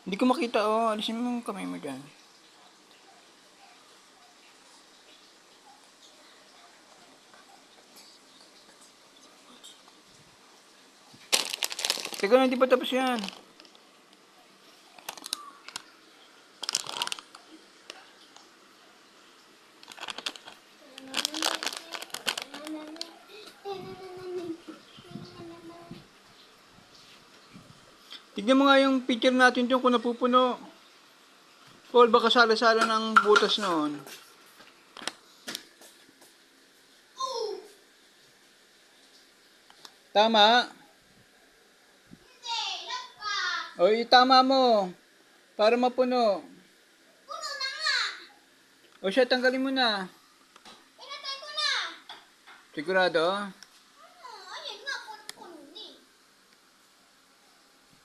Hindi ko makita, oh. Alisin mo yung kamay mo dyan. Teka na, hindi pa tapos yan. Tignan mo nga yung picture natin dyan kung napupuno. Paul, baka sala-sala ng butas noon. Tama? O, itama mo. Para mapuno. Puno na nga! O siya, tanggalin mo na. Pinatay ko na! Sigurado?